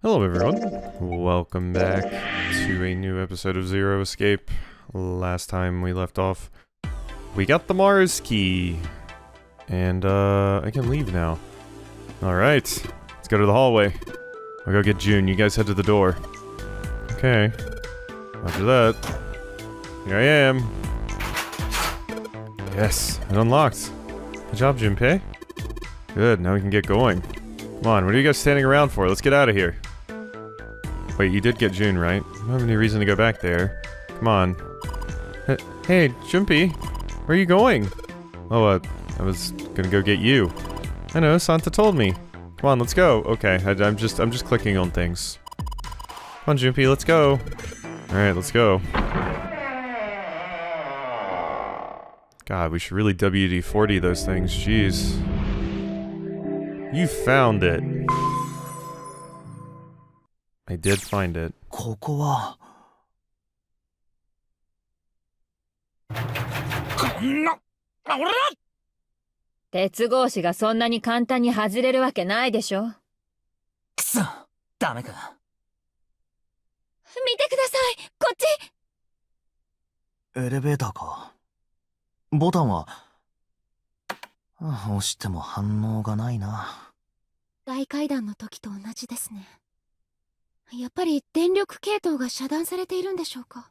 Hello everyone, welcome back to a new episode of Zero Escape. Last time we left off, we got the Mars key, and I can leave now. Alright, let's go to the hallway. I'll go get June, you guys head to the door. Okay, after that, here I am. Yes, it unlocked. Good job, Junpei. Good, now we can get going. Come on, what are you guys standing around for? Let's get out of here. Wait, you did get June, right? I don't have any reason to go back there. Come on. Hey, Junpei, where are you going? Oh, I was gonna go get you. I know, Santa told me. Come on, let's go. Okay, I'm just clicking on things. Come on, Junpei, let's go. Alright, let's go. God, we should really WD-40 those things, jeez. You found it. I did find it. ここはこんな俺だ鉄格子がそんなに簡単に外れるわけないでしょ。くそダメか見てください、こっち。エレベーターかボタンは押しても反応がないな。大階段の時と同じですね。やっぱり電力系統が遮断されているんでしょうか。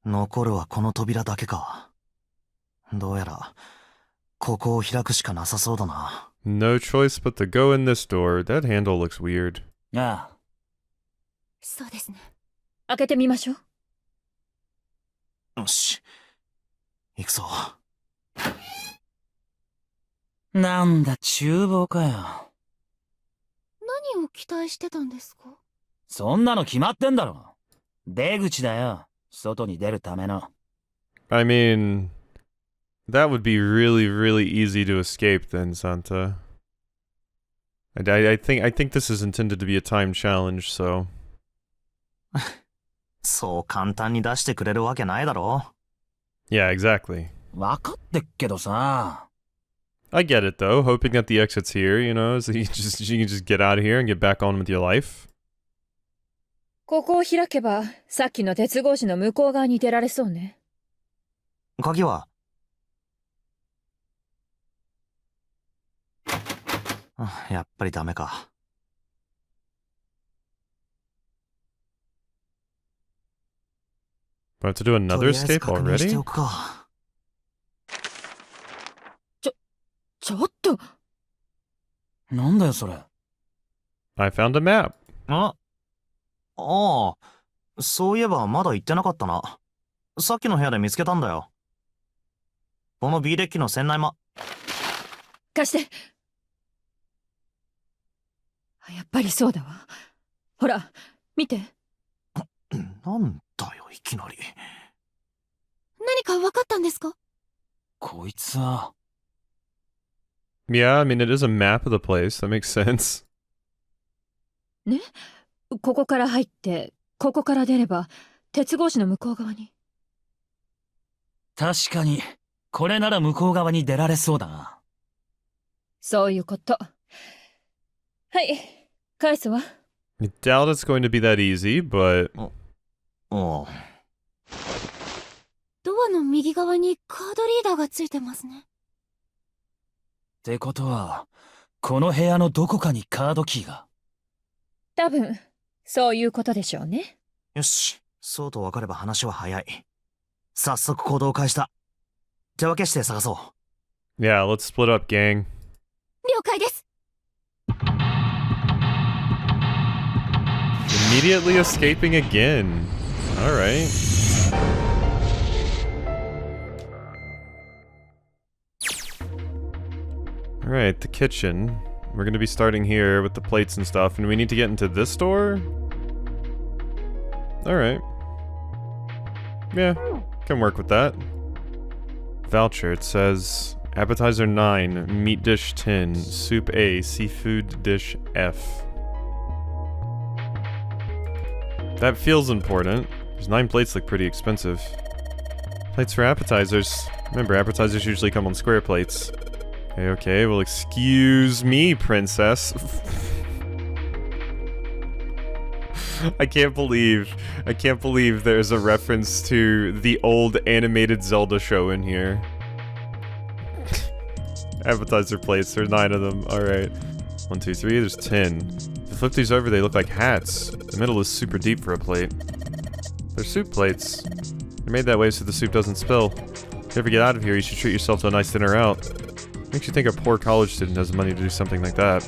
残るはこの扉だけか。どうやらここを開くしかなさそうだな。 No choice but to go in this door. That handle looks weird. ああそうですね。開けてみましょう。よし行くぞ。なんだ厨房かよ。何を期待してたんですか？そんなの決まってんだろ。出口だよ、外に出るための。 I mean, that would be really, really easy to escape then, Santa. I think this is intended to be a time challenge, so... そう簡単に出してくれるわけないだろ。 Yeah, exactly. わかってっけどさ。I get it though, hoping that the exit's here, you know, so you can just get out of here and get back on with your life. ここを開けば、さっきの鉄格子の向こう側に出られそうね。鍵はやっぱりダメか。About to do another escape とりあえず確認して already? おくか。ちょっと。なんだよそれ。I found a map. ああ、そういえばまだ行ってなかったな。さっきの部屋で見つけたんだよ。この B デッキの船内貸して。やっぱりそうだわ。ほら、見て。なんだよいきなり。何か分かったんですか？こいつは。Yeah, I mean, it is a map of the place. That makes sense. ね、ここから入って、ここから出れば、鉄格子の向こう側に。確かに、これなら向こう側に出られそうだな。そういうこと。はい、返すわ。I doubt it's going to be that easy, but... おう。ドアの右側にカードリーダーがついてますね。ってことは、この部屋のどこかにカードキーが。多分、そういうことでしょうね。よし、そうと分かれば話は早い。早速行動を開始だ。手分けして探そう。Yeah, let's split up, gang. 了解です。Immediately escaping again. Alright. Alright, the kitchen. We're gonna be starting here with the plates and stuff, and we need to get into this door? Alright. Yeah, can work with that. Voucher, it says appetizer 9, meat dish 10, soup A, seafood dish F. That feels important. Those 9 plates look pretty expensive. Plates for appetizers. Remember, appetizers usually come on square plates. Okay, well, excuse me, princess. I can't believe there's a reference to the old animated Zelda show in here. Appetizer plates, there are 9 of them. Alright. 1, 2, 3, there's 10. If you flip these over, they look like hats. The middle is super deep for a plate. They're soup plates. They're made that way so the soup doesn't spill. If you ever get out of here, you should treat yourself to a nice dinner out. Makes you think a poor college student has the money to do something like that.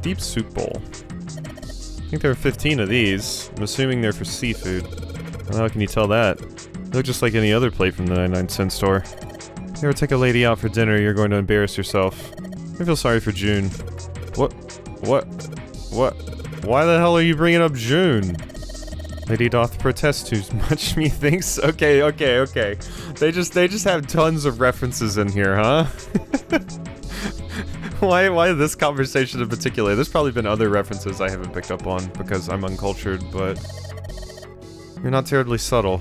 Deep soup bowl. I think there are 15 of these. I'm assuming they're for seafood. Well, how can you tell that? They look just like any other plate from the 99-cent store. If you ever take a lady out for dinner, you're going to embarrass yourself. I feel sorry for June. What? Why the hell are you bringing up June? Lady doth protest too much, methinks. Okay. They just have tons of references in here, huh? Why this conversation in particular? There's probably been other references I haven't picked up on because I'm uncultured, but you're not terribly subtle.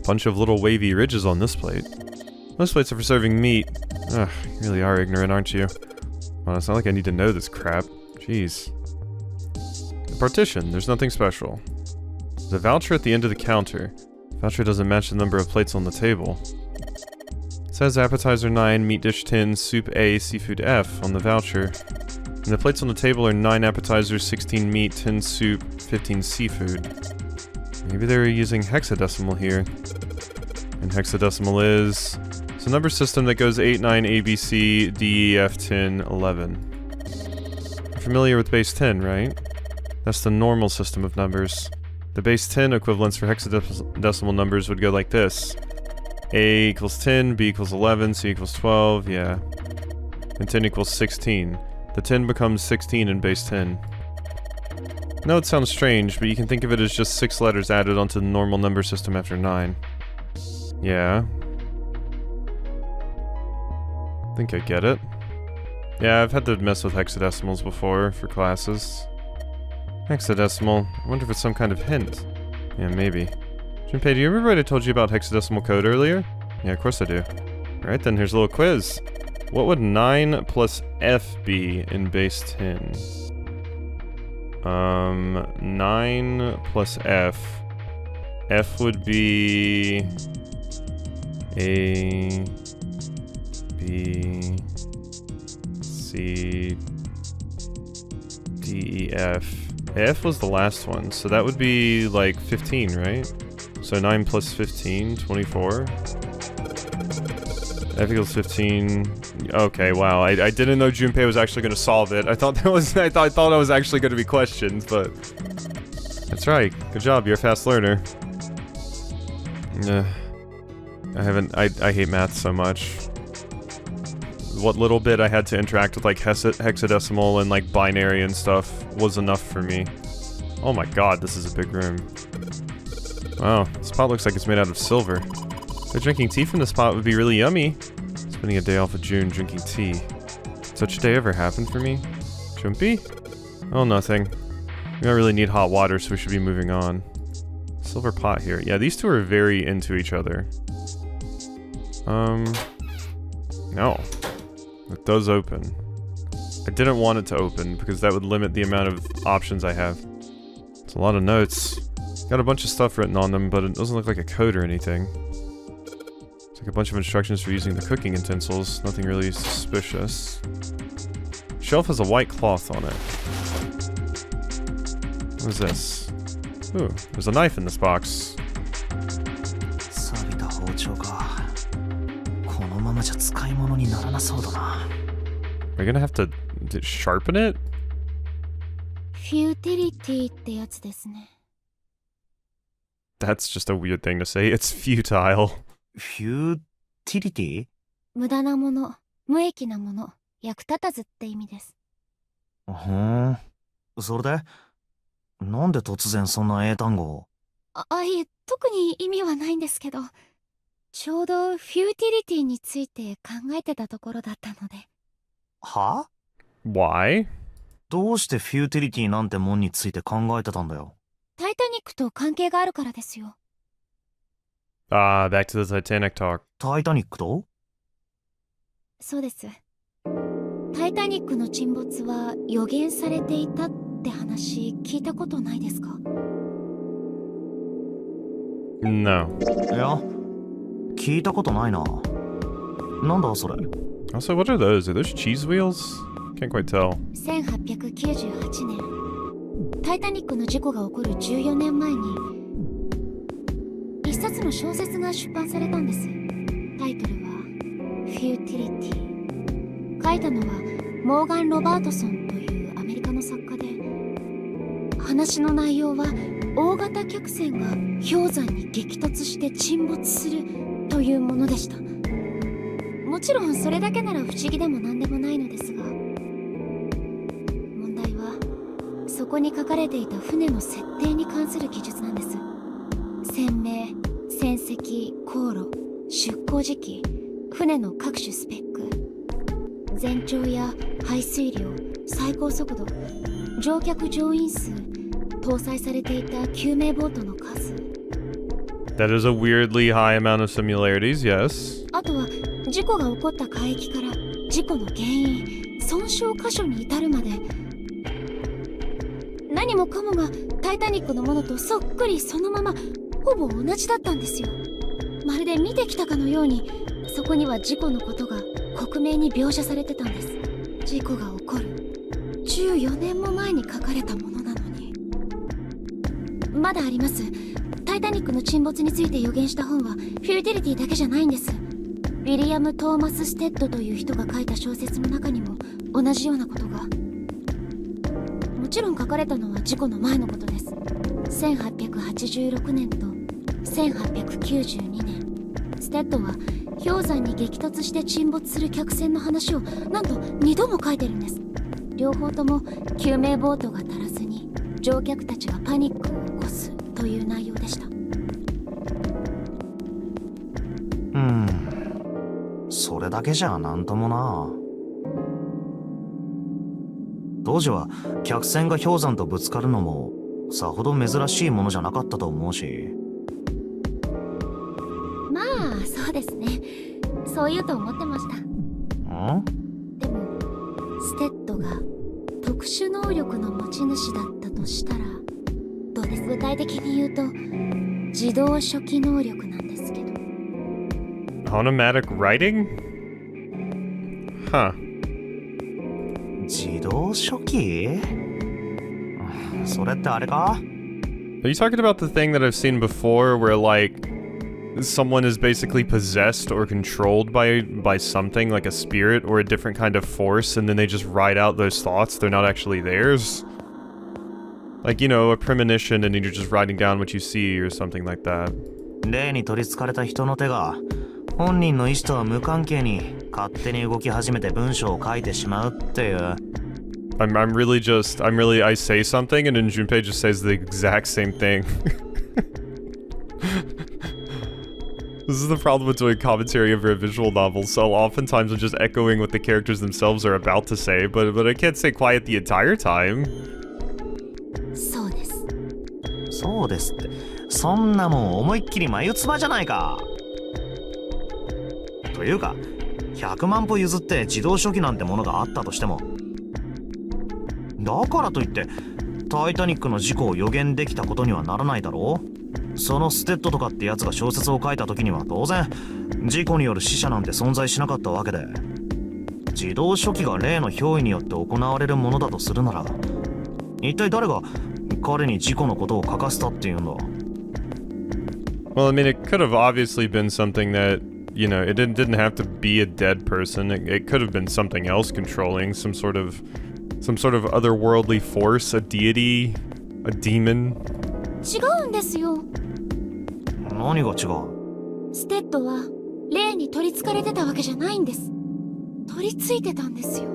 Bunch of little wavy ridges on this plate. Most plates are for serving meat. Ugh, you really are ignorant, aren't you? Well, it's not like I need to know this crap. Jeez. The partition, there's nothing special. There's a voucher at the end of the counter. The voucher doesn't match the number of plates on the table. It says appetizer 9, meat dish 10, soup A, seafood F on the voucher. And the plates on the table are 9 appetizers, 16 meat, 10 soup, 15 seafood. Maybe they were using hexadecimal here. And hexadecimal is... It's a number system that goes 8, 9, A, B, C, D, E, F, 10, 11. You're familiar with base 10, right? That's the normal system of numbers. The base 10 equivalents for hexadecimal numbers would go like this. A equals 10, B equals 11, C equals 12, yeah. And 10 equals 16. The 10 becomes 16 in base 10. I know it sounds strange, but you can think of it as just 6 letters added onto the normal number system after 9. Yeah. I think I get it. Yeah, I've had to mess with hexadecimals before for classes. Hexadecimal. I wonder if it's some kind of hint. Yeah, maybe. Junpei, do you remember what I told you about hexadecimal code earlier? Yeah, of course I do. Alright then, here's a little quiz. What would 9 plus F be in base 10? 9 plus F. F would be... A... B... C... D, E, F. F was the last one, so that would be like 15, right? So 9 plus 15, 24. F equals 15. Okay, wow. I didn't know Junpei was actually going to solve it. I thought that was I thought that was actually going to be questioned, but that's right. Good job. You're a fast learner. I hate math so much. What little bit I had to interact with like hexadecimal and like binary and stuff was enough for me. Oh my god, this is a big room. Wow, this pot looks like it's made out of silver. So drinking tea from this pot would be really yummy. Spending a day off with June drinking tea. Such a day ever happened for me? Jumpy? Oh, nothing. We don't really need hot water, so we should be moving on. Silver pot here. Yeah, these two are very into each other. No. It does open. I didn't want it to open because that would limit the amount of options I have. It's a lot of notes. Got a bunch of stuff written on them, but it doesn't look like a code or anything. It's like a bunch of instructions for using the cooking utensils. Nothing really suspicious. Shelf has a white cloth on it. What is this? Ooh, there's a knife in this box. 錆びた包丁か。このままじゃ使い物にならなそうだな。 Are you gonna have to sharpen it? フューティリティってやつですね。 That's just a weird thing to say. It's futile. フューティリティ？無駄なもの、無益なもの、役立たずって意味です。それでなんで突然そんな英単語を？いえ、特に意味はないんですけど、ちょうどフューティリティについて考えてたところだったので。は？ Why? どうしてフューティリティなんてもんについて考えてたんだよ。タイタニックと関係があるからですよ。Back to the Titanic talk. タイタニックと？そうです。タイタニックの沈没は予言されていたって話聞いたことないですか？ No. いや、聞いたことないな。なんだそれ。 Also, what are those? Are those cheese wheels? Can't quite tell. 1898年、タイタニックの事故が起こる14年前に一冊の小説が出版されたんです。タイトルは「フューティリティ」。書いたのはモーガン・ロバートソンというアメリカの作家で、話の内容は大型客船が氷山に激突して沈没するというものでした。もちろんそれだけなら不思議でも何でもないのですが、問題はそこに書かれていた船の設定に関する記述なんです。船名、船籍、航路、出港時期、船の各種スペック、全長や排水量、最高速度、乗客乗員数、搭載されていた救命ボートの数。 That is a weirdly high amount of similarities, yes. あとは事故が起こった海域から事故の原因、損傷箇所に至るまで、何もかもがタイタニックのものとそっくりそのままほぼ同じだったんですよ。まるで見てきたかのように、そこには事故のことが克明に描写されてたんです。事故が起こる14年も前に書かれたものなのに。まだあります。タイタニックの沈没について予言した本はフューティリティだけじゃないんです。ウィリアム・トーマス・ステッドという人が書いた小説の中にも同じようなことが。もちろん書かれたのは事故の前のことです。1886年と1892年。ステッドは氷山に激突して沈没する客船の話をなんと2度も書いてるんです。両方とも救命ボートが足らずに乗客たちがパニックを起こすという内容でした。それだけじゃなんともな。当時は客船が氷山とぶつかるのもさほど珍しいものじゃなかったと思うし。まあそうですね、そう言うと思ってました。でもステッドが特殊能力の持ち主だったとしたらどうです？具体的に言うと自動書記能力なんですけど。 Automatic writing? Huh. 自動書記？それってあれか？ Are you talking about the thing that I've seen before where, like, someone is basically possessed or controlled by something, like a spirit or a different kind of force, and then they just write out those thoughts? They're not actually theirs? Like, you know, a premonition and you're just writing down what you see or something like that. 霊に取り憑かれた人の手が本人の意思とは無関係に勝手に動き始めて文章を書いてしまうっていう。I say something and then Junpei just says the exact same thing. This is the problem with doing commentary over a visual novel, so oftentimes I'm just echoing what the characters themselves are about to say, but I can't stay quiet the entire time. そうです。そうですって、そんなもん思いっきり眉唾じゃないか。というか100万歩譲って自動書記なんてものがあったとしても、だからといってタイタニックの事故を予言できたことにはならないだろう。そのステッドとかってやつが小説を書いた時には当然事故による死者なんて存在しなかったわけで、自動書記が例の憑依によって行われるものだとするなら、一体誰が彼に事故のことを書かせたっていうんだ。 Well, I mean, it could have obviously been something that, you know, it didn't have to be a dead person. It could have been something else controlling some sort of otherworldly force, a deity, a demon. 違うんですよ。何が違う？ステッドは霊に取り憑かれてたわけじゃないんです。取り憑いてたんですよ。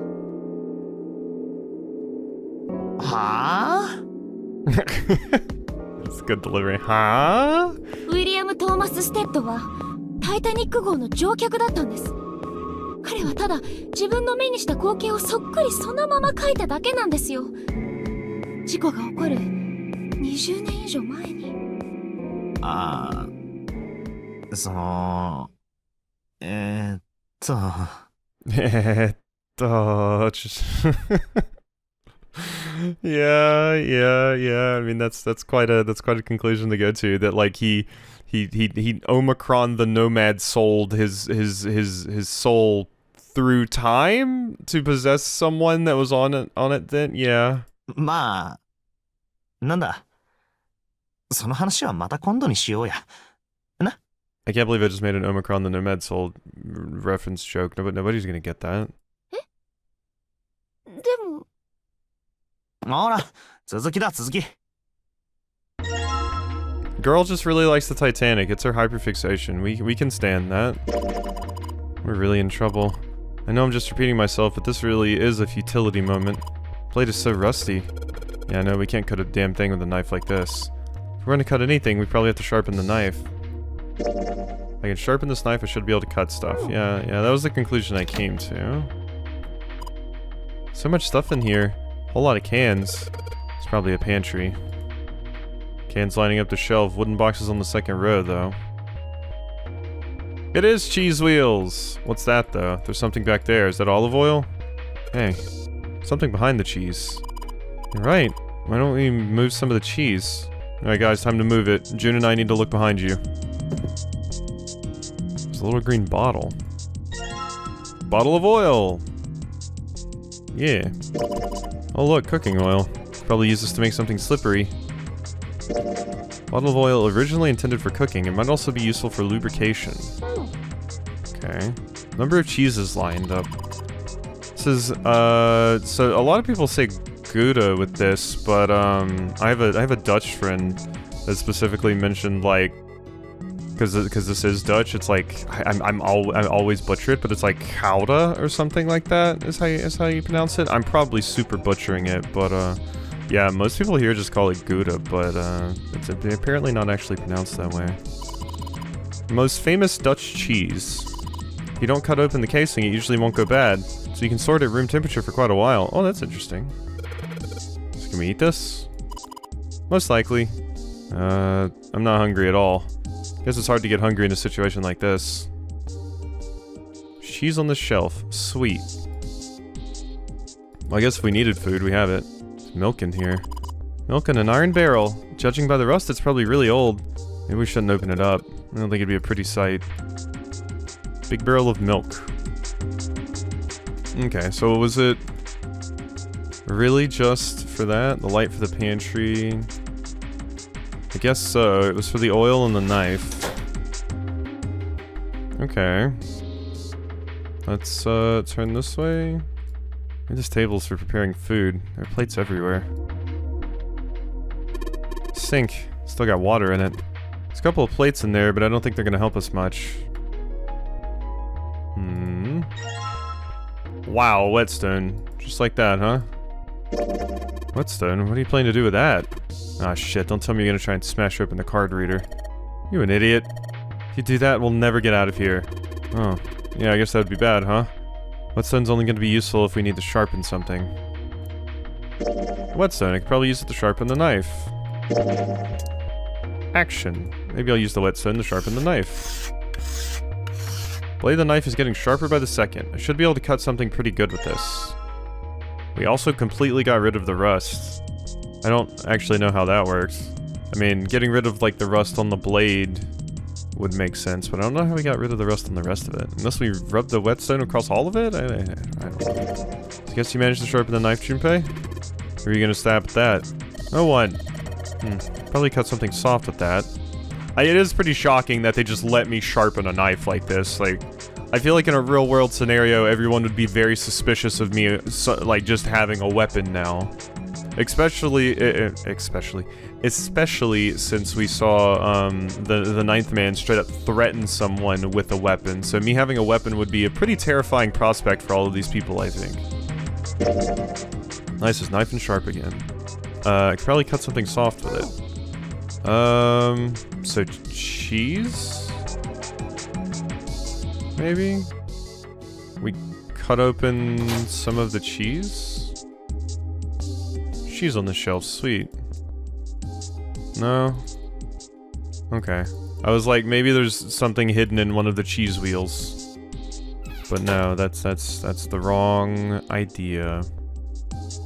はあ？ It's good delivery. Huh? ウィリアム・トーマス・ステッドはタイタニック号の乗客だったんです。彼はただ自分の目にした光景をそっくりそのまま描いただけなんですよ。事故が起こる20年以上前に。ああ、その、えっ Just yeah. I mean, that's quite a conclusion to go to. That like he Omicron the Nomad sold his soul through time to possess someone that was on it then. Yeah. まあ、なんだ。その話はまた今度にしようや。I can't believe I just made an Omicron the Nomad soul reference joke. Nobody's gonna get that. でも、ほら、続きだ、続き。Girl just really likes the Titanic. It's her hyperfixation. We can stand that. We're really in trouble. I know I'm just repeating myself, but this really is a futility moment. Blade is so rusty. Yeah, no, we can't cut a damn thing with a knife like this. If we're gonna cut anything, we probably have to sharpen the knife. I can sharpen this knife, I should be able to cut stuff. Yeah, that was the conclusion I came to. So much stuff in here. Whole lot of cans. It's probably a pantry. Cans lining up the shelf. Wooden boxes on the second row, though. It is cheese wheels! What's that, though? There's something back there. Is that olive oil? Hey. Something behind the cheese. You're right. Why don't we move some of the cheese? Alright, guys, time to move it. June and I need to look behind you. There's a little green bottle. Bottle of oil! Yeah. Oh look, cooking oil. Probably use this to make something slippery. Bottle of oil originally intended for cooking. It might also be useful for lubrication. Okay. Number of cheeses lined up. This is, so a lot of people say Gouda with this, but, I have a Dutch friend that specifically mentioned, like, because this is Dutch, it's like, I always butcher it, but it's like Gouda or something like that is how you pronounce it. I'm probably super butchering it, but, yeah, most people here just call it Gouda, but it's apparently not actually pronounced that way. Most famous Dutch cheese. If you don't cut open the casing, it usually won't go bad, so you can store it at room temperature for quite a while. Oh, that's interesting. So can we eat this? Most likely. I'm not hungry at all. Guess it's hard to get hungry in a situation like this. Cheese on the shelf. Sweet. Well, I guess if we needed food, we have it. Milk in here. Milk in an iron barrel. Judging by the rust, it's probably really old. Maybe we shouldn't open it up. I don't think it'd be a pretty sight. Big barrel of milk. Okay, so was it really just for that? The light for the pantry? I guess so. It was for the oil and the knife. Okay. Let's turn this way. Maybe this table's for preparing food. There are plates everywhere. Sink. Still got water in it. There's a couple of plates in there, but I don't think they're gonna help us much. Wow, whetstone. Just like that, huh? Whetstone? What are you planning to do with that? Ah, shit, don't tell me you're gonna try and smash open the card reader. You an idiot. If you do that, we'll never get out of here. Oh. Yeah, I guess that would be bad, huh? Whetstone's only gonna be useful if we need to sharpen something. Whetstone, I could probably use it to sharpen the knife. Action. Maybe I'll use the whetstone to sharpen the knife. Blade of the knife is getting sharper by the second. I should be able to cut something pretty good with this. We also completely got rid of the rust. I don't actually know how that works. I mean, getting rid of, like, the rust on the blade would make sense, but I don't know how we got rid of the rust on the rest of it. Unless we rubbed the whetstone across all of it? I don't know. So I guess you managed to sharpen the knife, Junpei? Or are you gonna stab at that? No one. Probably cut something soft with that. It is pretty shocking that they just let me sharpen a knife like this. Like, I feel like in a real world scenario, everyone would be very suspicious of me, like, just having a weapon now. Especially since we saw, the ninth man straight up threaten someone with a weapon. So me having a weapon would be a pretty terrifying prospect for all of these people, I think. Nice, it's knife and sharp again. I could probably cut something soft with it. So cheese? Maybe? We cut open some of the cheese? Cheese on the shelf, sweet. No? Okay. I was like, maybe there's something hidden in one of the cheese wheels. But no, that's the wrong idea.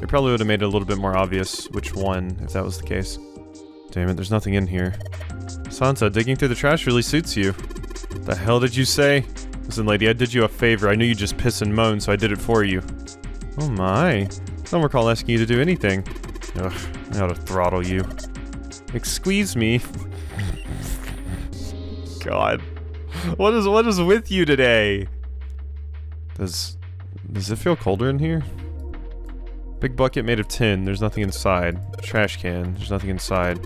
They probably would have made it a little bit more obvious which one, if that was the case. Damn it, there's nothing in here. Santa, digging through the trash really suits you. The hell did you say? Listen, lady, I did you a favor. I knew you'd just piss and moan, so I did it for you. Oh my. I don't recall asking you to do anything. Ugh, I ought to throttle you. Excuse me. God. What is with you today? Does it feel colder in here? Big bucket made of tin, there's nothing inside. Trash can, there's nothing inside.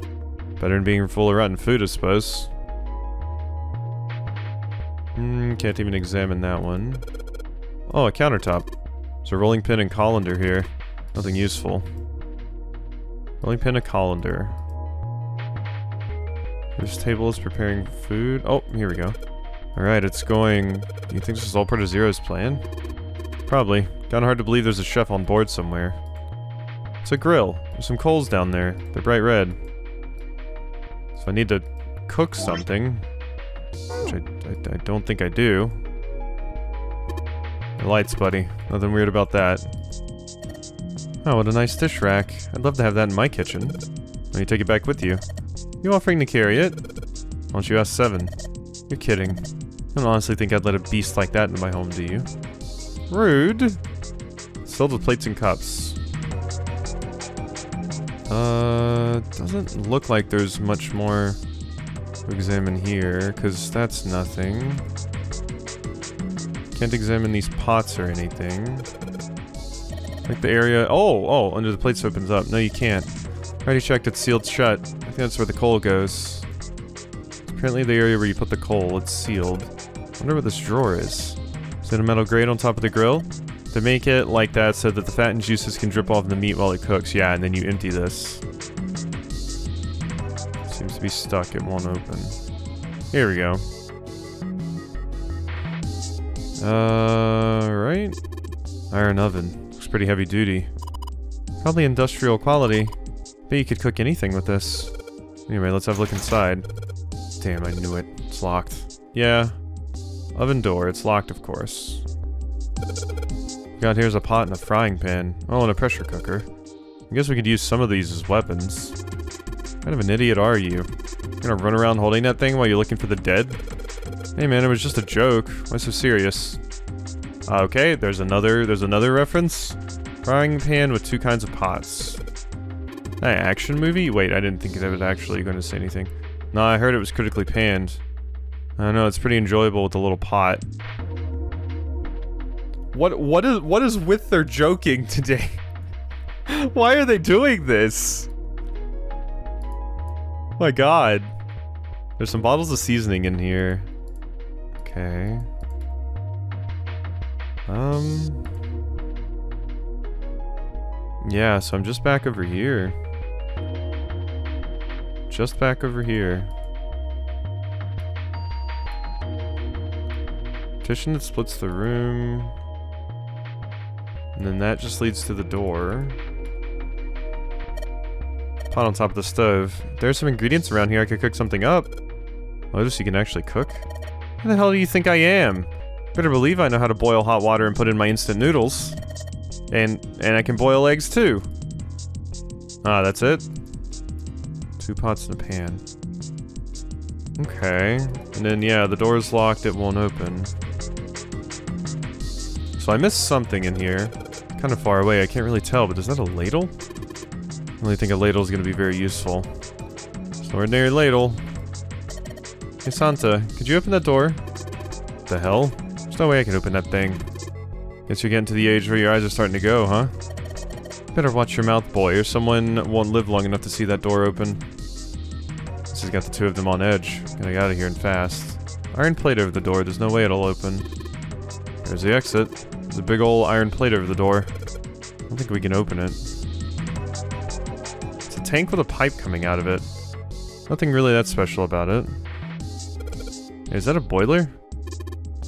Better than being full of rotten food, I suppose. Can't even examine that one. Oh, a countertop. There's a rolling pin and colander here. Nothing useful. Rolling pin and colander. This table is preparing food. Oh, here we go. Alright, it's going... Do you think this is all part of Zero's plan? Probably. Kinda hard to believe there's a chef on board somewhere. It's a grill. There's some coals down there. They're bright red. So I need to cook something. Which I don't think I do. The lights, buddy. Nothing weird about that. Oh, what a nice dish rack. I'd love to have that in my kitchen. Why you take it back with you? You offering to carry it? Why don't you ask Seven? You're kidding. I don't honestly think I'd let a beast like that into my home, do you? Rude. It's filled with plates and cups. Doesn't look like there's much more to examine here, because that's nothing. Can't examine these pots or anything. Like the area... Oh, under the plates opens up. No, you can't. Already checked, it's sealed shut. I think that's where the coal goes. Apparently the area where you put the coal, it's sealed. I wonder what this drawer is. Is it a metal grate on top of the grill? To make it like that so that the fat and juices can drip off the meat while it cooks. Yeah, and then you empty this. Seems to be stuck, it won't open. Here we go. Right? Iron oven. Looks pretty heavy duty. Probably industrial quality. Bet you could cook anything with this. Anyway, let's have a look inside. Damn, I knew it. It's locked. Yeah. Oven door. It's locked, of course. God, here's a pot and a frying pan. Oh, and a pressure cooker. I guess we could use some of these as weapons. What kind of an idiot are you? You're gonna run around holding that thing while you're looking for the dead? Hey man, it was just a joke. Why so serious? Okay, there's another reference. Frying pan with two kinds of pots. That action movie? Wait, I didn't think that was actually going to say anything. No, I heard it was critically panned. I don't know, it's pretty enjoyable with the little pot. What is with their joking today? Why are they doing this? My god. There's some bottles of seasoning in here. Okay. Yeah, so I'm just back over here. Just back over here. Partition that splits the room. And then that just leads to the door. Pot on top of the stove. There's some ingredients around here I could cook something up. Notice you can actually cook? Who the hell do you think I am? Better believe I know how to boil hot water and put in my instant noodles. And I can boil eggs too. Ah, that's it? 2 pots and a pan. Okay. And then, yeah, the door's locked, it won't open. So I missed something in here. Kind of far away, I can't really tell, but is that a ladle? I really think a ladle is going to be very useful. It's an ordinary ladle. Hey Santa, could you open that door? What the hell? There's no way I can open that thing. Guess you're getting to the age where your eyes are starting to go, huh? Better watch your mouth, boy, or someone won't live long enough to see that door open. This has got the two of them on edge. Gotta get out of here and fast. Iron plate over the door, there's no way it'll open. There's the exit. There's a big old iron plate over the door. I don't think we can open it. It's a tank with a pipe coming out of it. Nothing really that special about it. Hey, is that a boiler?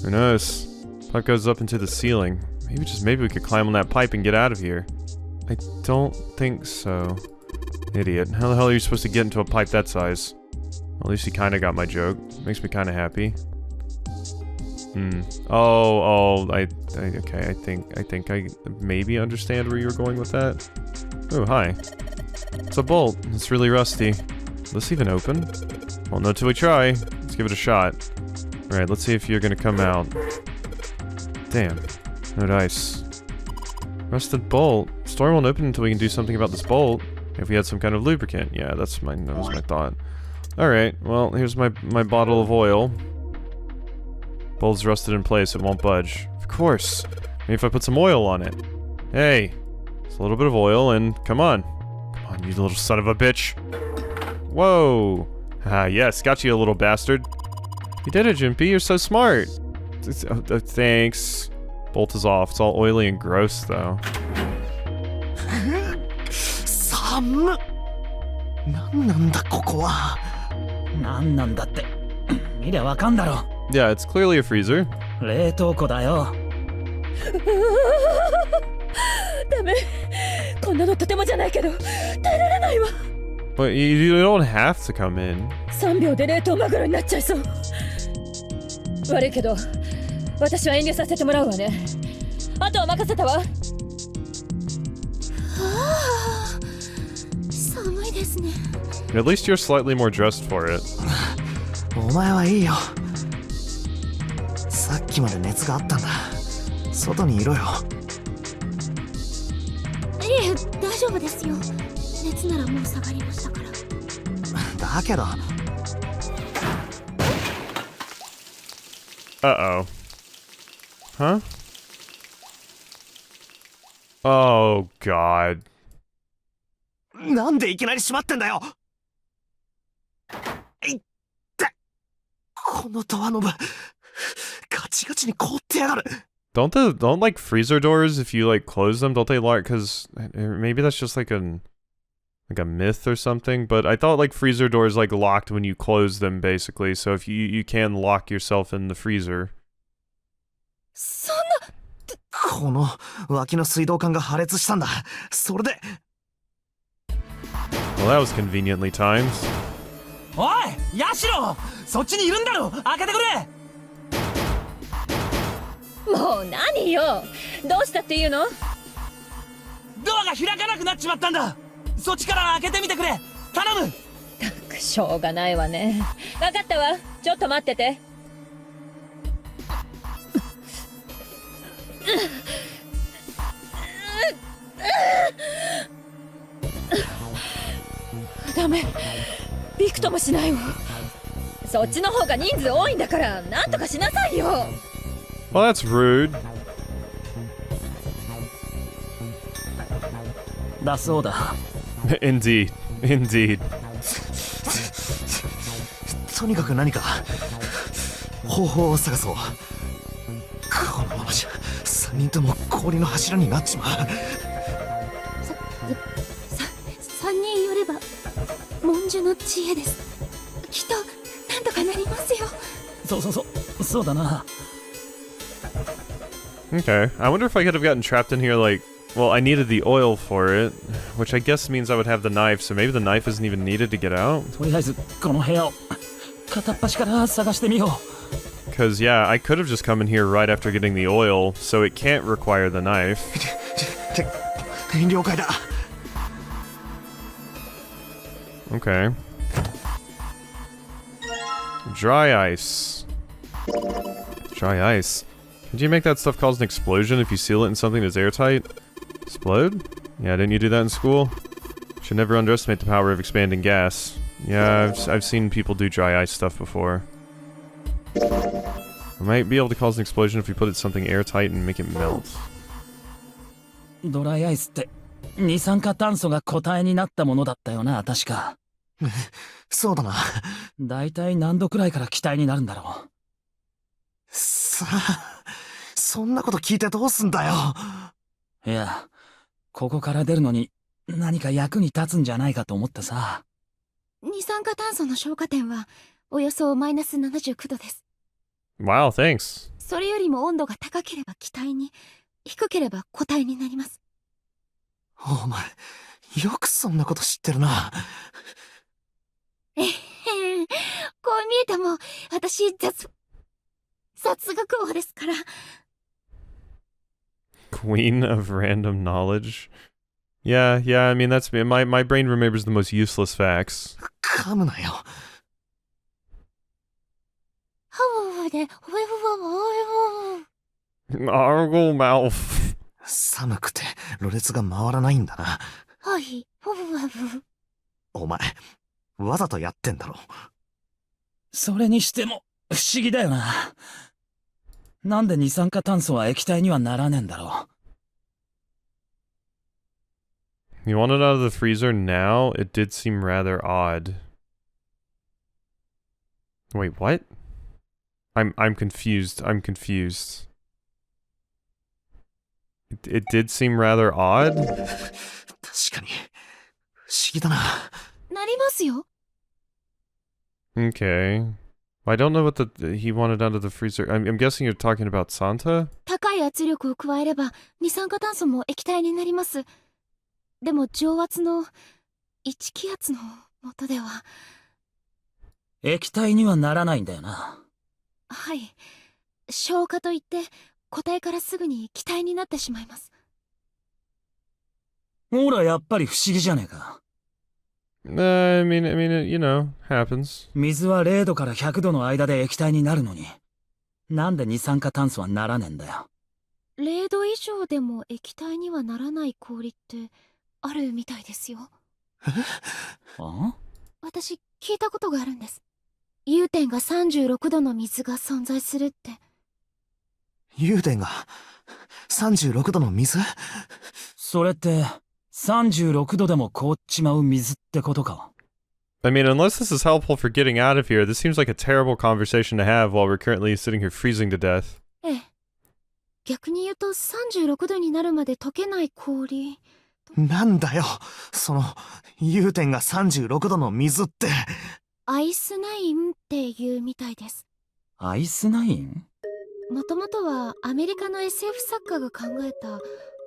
Who knows? Pipe goes up into the ceiling. Maybe we could climb on that pipe and get out of here. I don't think so. Idiot. How the hell are you supposed to get into a pipe that size? Well, at least you kinda got my joke. Makes me kinda happy. Okay. I think I maybe understand where you're going with that. Oh, hi. It's a bolt. It's really rusty. Will this even open? Won't know till we try. Let's give it a shot. Alright, let's see if you're gonna come out. Damn. No dice. Rusted bolt. Store won't open until we can do something about this bolt. If we had some kind of lubricant. Yeah, that was my thought. Alright, well, here's my bottle of oil. Bolt's rusted in place, it won't budge. Of course. Maybe if I put some oil on it. Hey. It's a little bit of oil and come on. Come on, you little son of a bitch. Whoa. Ah, yes, got you, a little bastard. You did it, Jimpy, you're so smart. Thanks. Bolt is off. It's all oily and gross, though. 寒っ。なんなんだここは。なんなんだって。見りゃわかんだろ。Yeah, it's clearly a freezer. 冷凍庫だよ。ダメ。こんなのとてもじゃないけど、耐えられないわ。But you don't have to come in. 3秒で冷凍マグロになっちゃいそう。悪いけど、私は遠慮させてもらうわね。あとは任せたわ。寒いですね。 At least you're slightly more dressed for it. お前はいいよ。さっきまで熱があったんだ。外にいろよ。いえ、大丈夫ですよ。熱ならもう下がりましたから。だけど。Uh-oh. Huh? Oh, God. なんでいきなり閉まってんだよ。いってこのドアノブガチガチに凍ってやがる。Don't like freezer doors, if you like close them, don't they lock? Because maybe that's just like a myth or something, but I thought like freezer doors like locked when you close them basically, so if you can lock yourself in the freezer. そんな。この脇の水道管が破裂したんだ。それで。Well, that was conveniently timed. おい、ヤシロ、そっちにいるんだろ。開けてくれ。もう何よ。どうしたっていうの？ドアが開かなくなっちまったんだ。そっちから開けてみてくれ。頼む。しょうがないわね。分かったわ。ちょっと待ってて。ダメ。びくともしないわ。そっちの方が人数多いんだから、なんとかしなさいよ。Well, that's rude. だそうだ。Indeed. Indeed. とにかく何か方法を探そう。このままじゃ3人とも氷の柱になっちまう。3人寄れば文殊の知恵です。きっとなんとかなりますよ。そうだな。Okay. I wonder if I could have gotten trapped in here like... Well, I needed the oil for it, which I guess means I would have the knife, so maybe the knife isn't even needed to get out? とりあえずこの部屋を片っ端から探してみよう。 Because, yeah, I could have just come in here right after getting the oil, so it can't require the knife. 了解だ。Okay. Dry ice. Dry ice. Did you make that stuff cause an explosion if you seal it in something that's airtight? Explode? Yeah, didn't you do that in school? Should never underestimate the power of expanding gas. Yeah, I've seen people do dry ice stuff before. It might be able to cause an explosion if you put it something airtight and make it melt. ドライアイスって二酸化炭素が固体になったものだったよな、確か。そうだな。だいたい何度くらいから気体になるんだろう。さあ、そんなこと聞いてどうすんだよ。いや、ここから出るのに何か役に立つんじゃないかと思ってさ。二酸化炭素の消火点はおよそマイナス79度です。Wow, thanks. それよりも温度が高ければ気体に、低ければ固体になります。お前、よくそんなこと知ってるな。こう見えても私雑学王ですから。 Queen of random knowledge. Yeah, I mean that's my brain remembers the most useless facts. 噛むなよ。ハワワで、ほえほわわおえ Argle mouth. 寒くて、ろれつが回らないんだな。ほ。はい、ほわわわ。お前、わざとやってんだろ。それにしても、不思議だよな。なんで二酸化炭素は液体にはならねえんだろ You want it out of the freezer now? It did seem rather odd. Wait, what? I'm confused. I'm confused. It did seem rather odd? 確かに、不思議だな。なりますよ。 Okay. I don't know what he wanted out of the freezer. I'm guessing you're talking about Santa? 高い圧力を加えれば二酸化炭素も液体になります。でも蒸圧の1気圧の元では。液体にはならないんだよな。はい。消化といって固体からすぐに気体になってしまいます。ほら、やっぱり不思議じゃねえか。I mean, it, you know, happens. 水は0度から100度の間で液体になるのに、なんで二酸化炭素はならねえんだよ。0度以上でも液体にはならない氷ってあるみたいですよ。あ？私聞いたことがあるんです。融点が36度の水が存在するって。融点が36度の水？それって36度でも凍っちまう水ってことか。I mean, unless this is helpful for getting out of here, this seems like a terrible conversation to have while we're currently sitting here freezing to death. ええ。逆に言うと36度になるまで溶けない氷。なんだよ、その融点が36度の水って。アイスナインっていうみたいです。アイスナイン？もともとはアメリカの SF 作家が考えた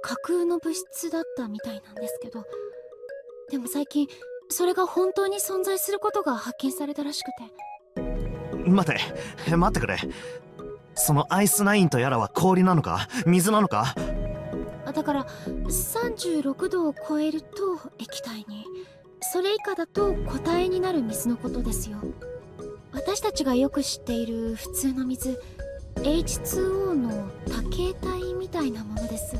架空の物質だったみたいなんですけど、でも最近それが本当に存在することが発見されたらしくて。待ってくれ。そのアイスナインとやらは氷なのか水なのか？だから36度を超えると液体に、それ以下だと固体になる水のことですよ。私たちがよく知っている普通の水 H2O の多形態みたいなものです。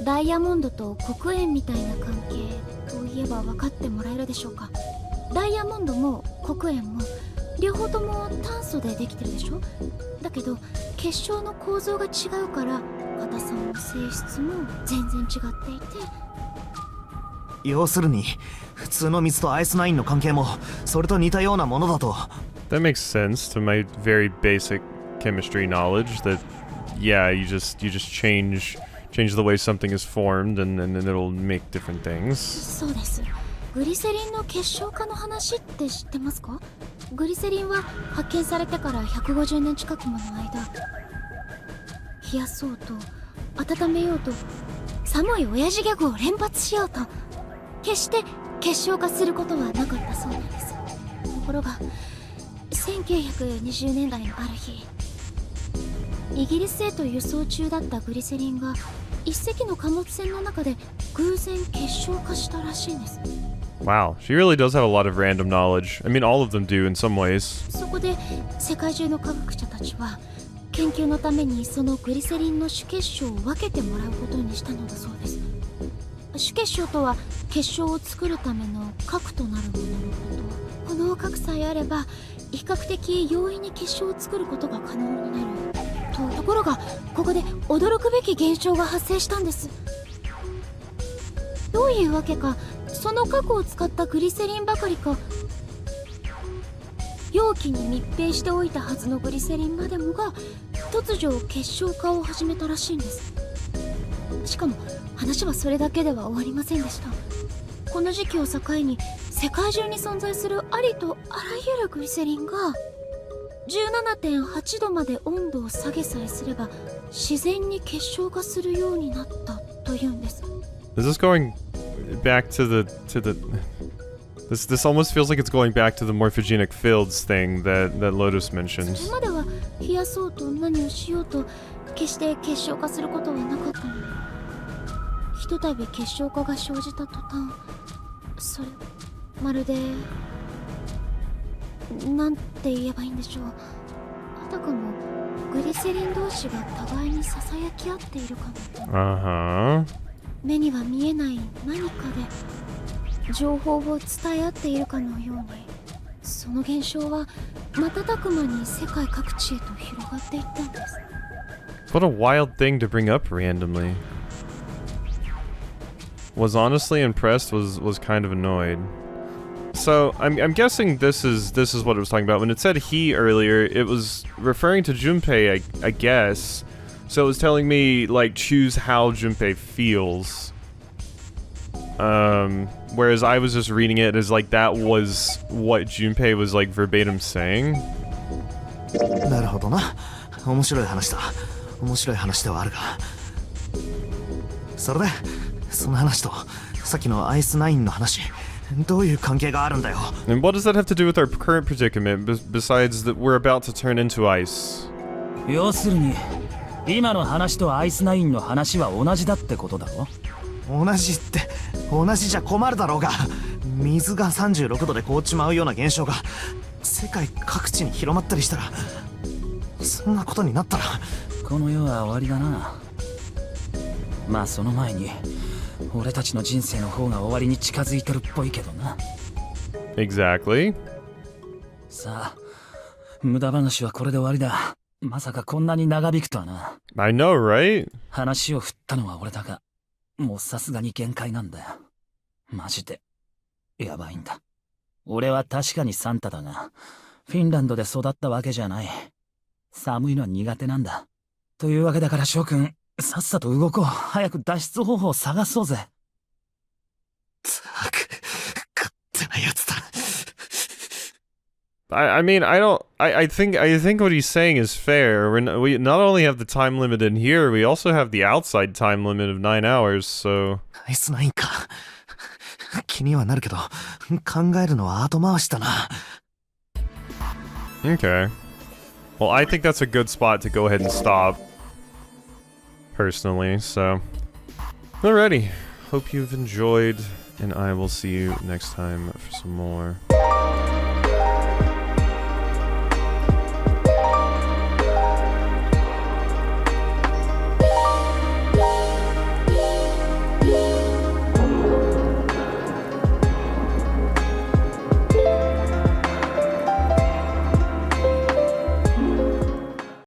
ダイヤモンドと黒鉛みたいな関係といえば分かってもらえるでしょうか。ダイヤモンドも黒鉛も両方とも炭素でできてるでしょ。だけど結晶の構造が違うから硬さも性質も全然違っていて。要するに普通の水とアイスナインの関係もそれと似たようなものだと。 That makes sense to my very basic chemistry knowledge that, yeah, you just change the way something is formed and then it'll make different things. そうです。グリセリンの結晶化の話って知ってますか？グリセリンは発見されてから150年近くもの間、冷やそうと温めようと寒い親父ギャグを連発しようと決して結晶化することはなかったそうなんです。ところが1920年代のある日、イギリスへと輸送中だったグリセリンが一隻の貨物船の中で偶然結晶化したらしいんです。 Wow, she really does have a lot of random knowledge. I mean, all of them do in some ways. そこで世界中の科学者たちは研究のためにそのグリセリンの主結晶を分けてもらうことにしたのだそうです。主結晶とは結晶を作るための核となるもののこと。この核さえあれば比較的容易に結晶を作ることが可能になるところが、ここで驚くべき現象が発生したんです。どういうわけか、その核を使ったグリセリンばかりか、容器に密閉しておいたはずのグリセリンまでもが突如結晶化を始めたらしいんです。しかも話はそれだけでは終わりませんでした。この時期を境に世界中に存在するありとあらゆるグリセリンが 17.8 度まで温度を下げさえすれば自然に結晶化するようになったというんです。 Is this going back to the This almost feels like it's going back to the morphogenic fields thing that Lotus それ mentions. までは冷やそうと何をしようと決して結晶化することはなかったのに、ひとたび結晶化が生じた途端、それまるでなんて言えばいいんでしょう、あたかもグリセリン同士が互いにささやき合っているかも。Uh-huh. 目には見えない何かで情報を伝え合っているかのように、その現象は瞬く間に世界各地へと広がっていったんです。 What a wild thing to bring up randomly. Was honestly impressed, was kind of annoyed. So I'm guessing this is what it was talking about. When it said he earlier, it was referring to Junpei, I guess. So it was telling me like choose how Junpei feels. Whereas I was just reading it as like that was what Junpei was like verbatim saying. なるほどな。面白い話だ。面白い話ではあるが。それで、その話とさっきのアイスナインの話、どういう関係があるんだよ。 And what does that have to do with our current predicament, besides that we're about to turn into ice? 要するに今の話とアイスナインの話は同じだってことだろ。同じって同じじゃ困るだろうが、水が36度で凍っちまうような現象が世界各地に広まったりしたら、そんなことになったらこの世は終わりだな。まあその前に俺たちの人生の方が終わりに近づいてるっぽいけどな。 Exactly. さあ無駄話はこれで終わりだ。まさかこんなに長引くとはな。 I know, right? 話を振ったのは俺だが、もうさすがに限界なんだよ。マジでやばいんだ。俺は確かにサンタだが、フィンランドで育ったわけじゃない。寒いのは苦手なんだ。というわけだから翔くん、さっさと動こう。早く脱出方法を探そうぜ。ったく、勝手なやつだ。I mean, I think what he's saying is fair. We not only have the time limit in here, we also have the outside time limit of 9 hours, so... アイスナインか。気にはなるけど、考えるのは後回しだな。Okay. Well, I think that's a good spot to go ahead and stop. Personally, so... Alrighty. Hope you've enjoyed, and I will see you next time for some more.